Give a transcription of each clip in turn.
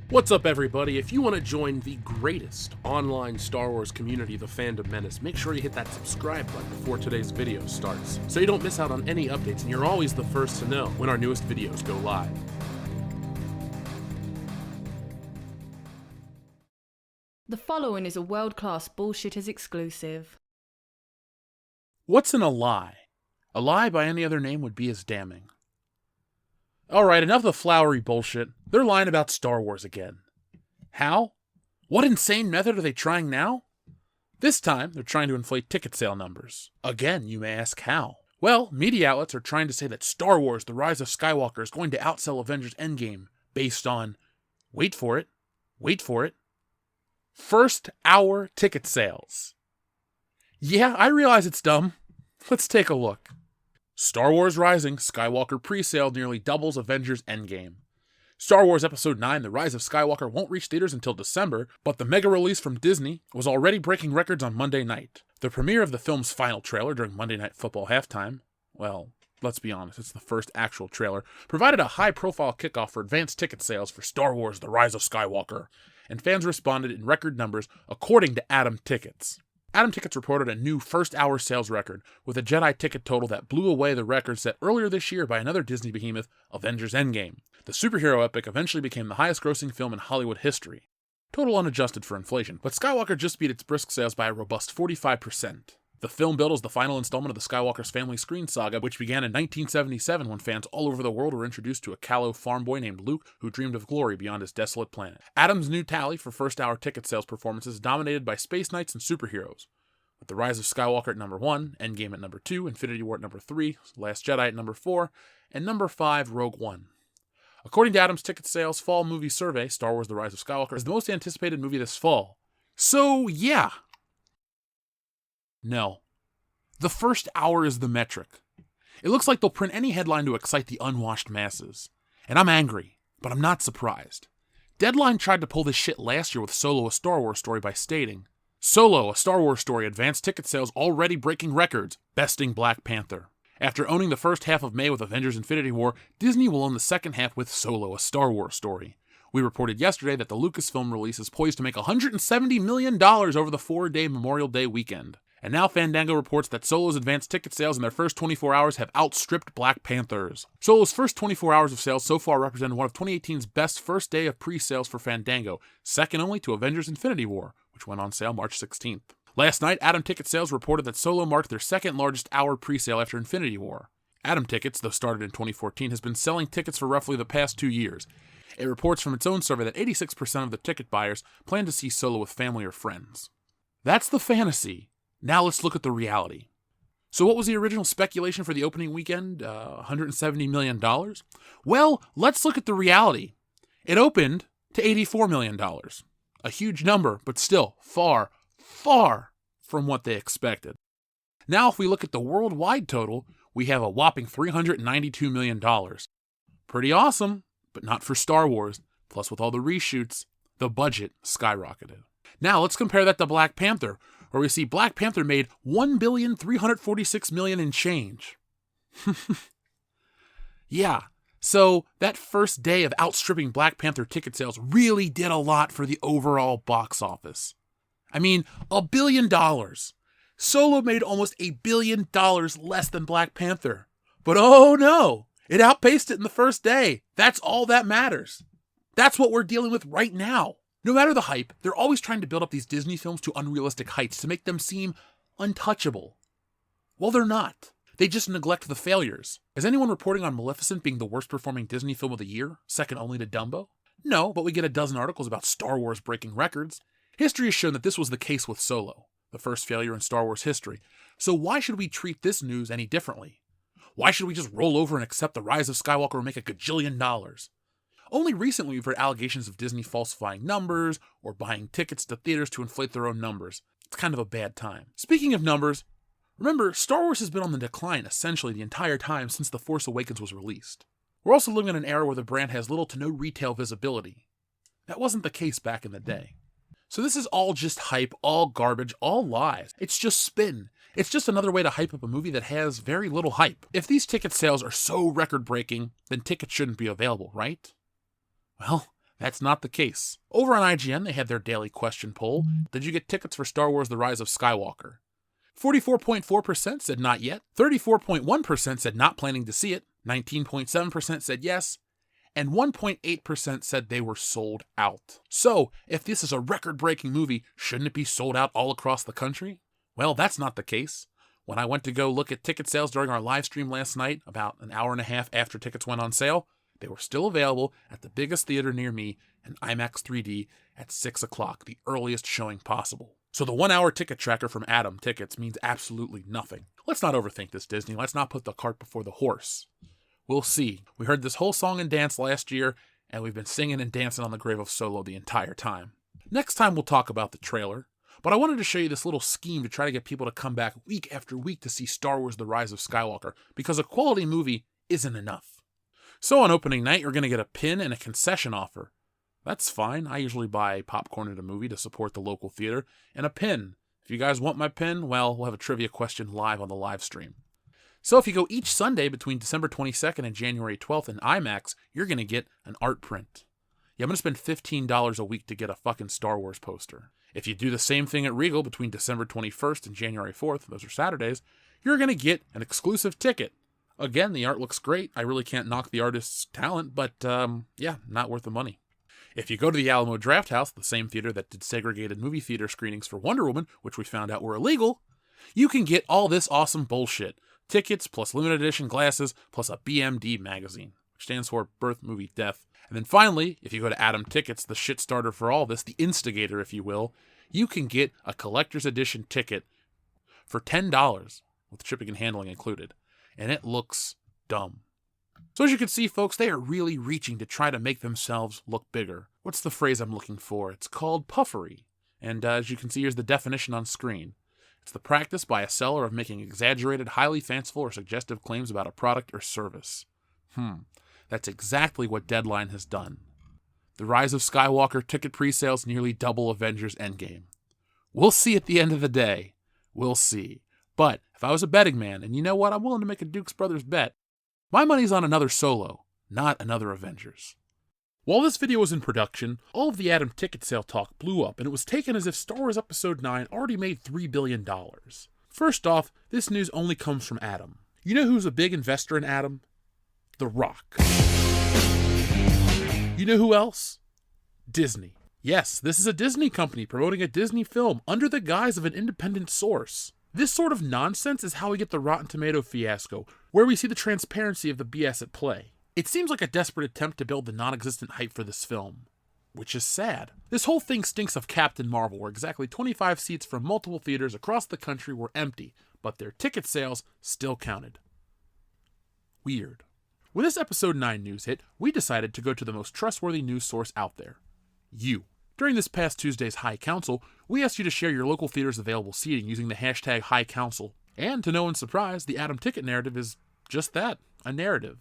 What's up, everybody? If you want to join the greatest online Star Wars community, the Fandom Menace, make sure you hit that subscribe button before today's video starts, so you don't miss out on any updates and you're always the first to know when our newest videos go live. The following is a world-class Bullshitters exclusive. What's in a lie? A lie by any other name would be as damning. Alright, enough of the flowery bullshit. They're lying about Star Wars again. How? What insane method are they trying now? This time, they're trying to inflate ticket sale numbers. Again, you may ask how. Well, media outlets are trying to say that Star Wars The Rise of Skywalker is going to outsell Avengers Endgame based on, wait for it, first hour ticket sales. Yeah, I realize it's dumb. Let's take a look. Star Wars Rising Skywalker pre-sale nearly doubles Avengers Endgame. Star Wars Episode 9 The Rise of Skywalker won't reach theaters until December, but the mega release from Disney was already breaking records on Monday night. The premiere of the film's final trailer during Monday Night Football halftime, well, let's be honest, it's the first actual trailer, provided a high-profile kickoff for advanced ticket sales for Star Wars The Rise of Skywalker, and fans responded in record numbers according to Atom Tickets. Atom Tickets reported a new first-hour sales record, with a Jedi ticket total that blew away the record set earlier this year by another Disney behemoth, Avengers Endgame. The superhero epic eventually became the highest-grossing film in Hollywood history, total unadjusted for inflation, but Skywalker just beat its brisk sales by a robust 45%. The film built as the final installment of the Skywalker's family screen saga, which began in 1977 when fans all over the world were introduced to a callow farm boy named Luke who dreamed of glory beyond his desolate planet. Atom's new tally for first-hour ticket sales performances is dominated by space knights and superheroes, with The Rise of Skywalker at number 1, Endgame at number 2, Infinity War at number 3, Last Jedi at number 4, and number 5, Rogue One. According to Atom's ticket sales fall movie survey, Star Wars The Rise of Skywalker is the most anticipated movie this fall. So, yeah. No. The first hour is the metric. It looks like they'll print any headline to excite the unwashed masses. And I'm angry, but I'm not surprised. Deadline tried to pull this shit last year with Solo: A Star Wars Story by stating, Solo: A Star Wars Story advanced ticket sales already breaking records, besting Black Panther. After owning the first half of May with Avengers Infinity War, Disney will own the second half with Solo: A Star Wars Story. We reported yesterday that the Lucasfilm release is poised to make $170 million over the 4-day Memorial Day weekend. And now Fandango reports that Solo's advanced ticket sales in their first 24 hours have outstripped Black Panther's. Solo's first 24 hours of sales so far represented one of 2018's best first day of pre-sales for Fandango, second only to Avengers Infinity War, which went on sale March 16th. Last night, Atom Ticket Sales reported that Solo marked their second largest hour pre-sale after Infinity War. Atom Tickets, though started in 2014, has been selling tickets for roughly the past 2 years. It reports from its own survey that 86% of the ticket buyers plan to see Solo with family or friends. That's the fantasy. Now let's look at the reality. So what was the original speculation for the opening weekend? $170 million? Well, let's look at the reality. It opened to $84 million. A huge number, but still far, far from what they expected. Now if we look at the worldwide total, we have a whopping $392 million. Pretty awesome, but not for Star Wars. Plus with all the reshoots, the budget skyrocketed. Now let's compare that to Black Panther, where we see Black Panther made $1,346,000,000 and change. Yeah, so that first day of outstripping Black Panther ticket sales really did a lot for the overall box office. I mean, $1 billion. Solo made almost $1 billion less than Black Panther. But oh no, it outpaced it in the first day. That's all that matters. That's what we're dealing with right now. No matter the hype, they're always trying to build up these Disney films to unrealistic heights to make them seem untouchable. Well, they're not. They just neglect the failures. Is anyone reporting on Maleficent being the worst performing Disney film of the year, second only to Dumbo? No, but we get a dozen articles about Star Wars breaking records. History has shown that this was the case with Solo, the first failure in Star Wars history. So why should we treat this news any differently? Why should we just roll over and accept The Rise of Skywalker will make $1 gajillion? Only recently we've heard allegations of Disney falsifying numbers or buying tickets to theaters to inflate their own numbers. It's kind of a bad time. Speaking of numbers, remember, Star Wars has been on the decline essentially the entire time since The Force Awakens was released. We're also living in an era where the brand has little to no retail visibility. That wasn't the case back in the day. So this is all just hype, all garbage, all lies. It's just spin. It's just another way to hype up a movie that has very little hype. If these ticket sales are so record-breaking, then tickets shouldn't be available, right? Well, That's not the case. Over on IGN, they had their daily question poll. Did you get tickets for Star Wars The Rise of Skywalker? 44.4% said not yet, 34.1% said not planning to see it, 19.7% said yes, and 1.8% said they were sold out. So, if this is a record-breaking movie, shouldn't it be sold out all across the country? Well, that's not the case. When I went to go look at ticket sales during our live stream last night, about an hour and a half after tickets went on sale, they were still available at the biggest theater near me, an IMAX 3D, at 6 o'clock, the earliest showing possible. So the 1 hour ticket tracker from Atom Tickets means absolutely nothing. Let's not overthink this, Disney. Let's not put the cart before the horse. We'll see. We heard this whole song and dance last year, and we've been singing and dancing on the grave of Solo the entire time. Next time we'll talk about the trailer, but I wanted to show you this little scheme to try to get people to come back week after week to see Star Wars The Rise of Skywalker, because a quality movie isn't enough. So on opening night, you're going to get a pin and a concession offer. That's fine. I usually buy popcorn at a movie to support the local theater, and a pin. If you guys want my pin, well, we'll have a trivia question live on the live stream. So if you go each Sunday between December 22nd and January 12th in IMAX, you're going to get an art print. Yeah, I'm going to spend $15 a week to get a fucking Star Wars poster. If you do the same thing at Regal between December 21st and January 4th, those are Saturdays, you're going to get an exclusive ticket. Again, the art looks great. I really can't knock the artist's talent, but yeah, not worth the money. If you go to the Alamo Drafthouse, the same theater that did segregated movie theater screenings for Wonder Woman, which we found out were illegal, you can get all this awesome bullshit. Tickets, plus limited edition glasses, plus a BMD magazine, which stands for Birth, Movie, Death. And then finally, if you go to Atom Tickets, the shit starter for all this, the instigator, if you will, you can get a collector's edition ticket for $10, with shipping and handling included. And it looks dumb. So as you can see, folks, they are really reaching to try to make themselves look bigger. What's the phrase I'm looking for? It's called puffery. And as you can see, here's the definition on screen. It's the practice by a seller of making exaggerated, highly fanciful, or suggestive claims about a product or service. That's exactly what Deadline has done. The Rise of Skywalker ticket pre-sales nearly double Avengers Endgame. We'll see at the end of the day. We'll see. But if I was a betting man, and you know what, I'm willing to make a Dukes Brothers bet, my money's on another Solo, not another Avengers. While this video was in production, all of the Atom ticket sale talk blew up, and it was taken as if Star Wars Episode 9 already made $3 billion. First off, this news only comes from Atom. You know who's a big investor in Atom? The Rock. You know who else? Disney. Yes, this is a Disney company promoting a Disney film under the guise of an independent source. This sort of nonsense is how we get the Rotten Tomato fiasco, where we see the transparency of the BS at play. It seems like a desperate attempt to build the non-existent hype for this film, which is sad. This whole thing stinks of Captain Marvel, where exactly 25 seats from multiple theaters across the country were empty, but their ticket sales still counted. Weird. When this episode 9 news hit, we decided to go to the most trustworthy news source out there. You. During this past Tuesday's High Council, we asked you to share your local theater's available seating using the hashtag High Council. And to no one's surprise, the Atom Ticket narrative is just that, a narrative.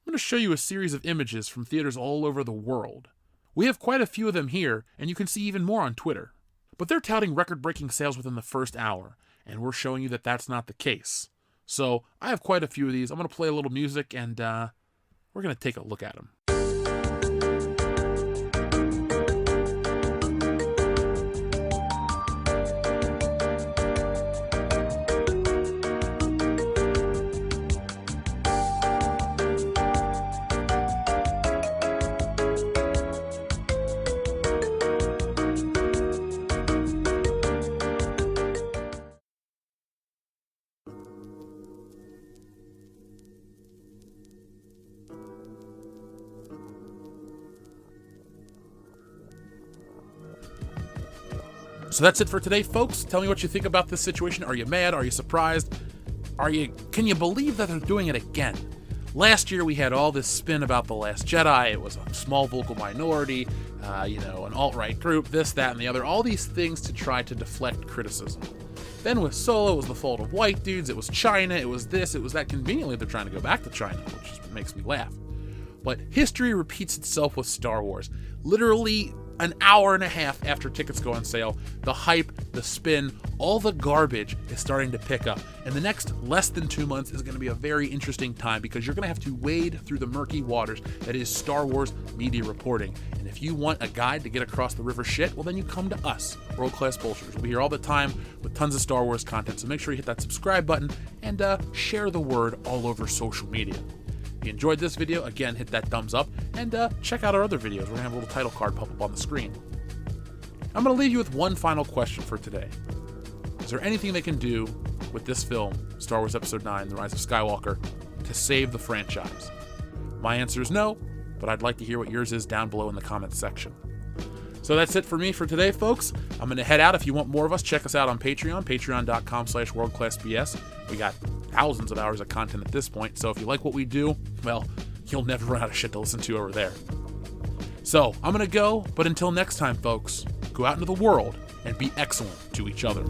I'm going to show you a series of images from theaters all over the world. We have quite a few of them here, and you can see even more on Twitter. But they're touting record-breaking sales within the first hour, and we're showing you that that's not the case. So, I have quite a few of these. I'm going to play a little music, and we're going to take a look at them. So that's it for today, folks. Tell me what you think about this situation. Are you mad? Are you surprised? Can you believe that they're doing it again? Last year we had all this spin about The Last Jedi. It was a small vocal minority, an alt-right group, this, that, and the other. All these things to try to deflect criticism. Then with Solo, it was the fault of white dudes. It was China. It was this. It was that. Conveniently, they're trying to go back to China, which makes me laugh. But history repeats itself with Star Wars. Literally, an hour and a half after tickets go on sale, the hype, the spin, all the garbage is starting to pick up. And the next less than 2 months is going to be a very interesting time because you're going to have to wade through the murky waters that is Star Wars media reporting. And if you want a guide to get across the river shit, well then you come to us, World Class Bullshitters. We'll be here all the time with tons of Star Wars content, so make sure you hit that subscribe button and share the word all over social media. If you enjoyed this video, again, hit that thumbs up, and check out our other videos. We're going to have a little title card pop up on the screen. I'm going to leave you with one final question for today. Is there anything they can do with this film, Star Wars Episode 9, The Rise of Skywalker, to save the franchise? My answer is no, but I'd like to hear what yours is down below in the comments section. So that's it for me for today, folks. I'm going to head out. If you want more of us, check us out on Patreon, patreon.com/worldclassbs. We got thousands of hours of content at this point, so if you like what we do, well, you'll never run out of shit to listen to over there. So, I'm going to go, but until next time, folks, go out into the world and be excellent to each other.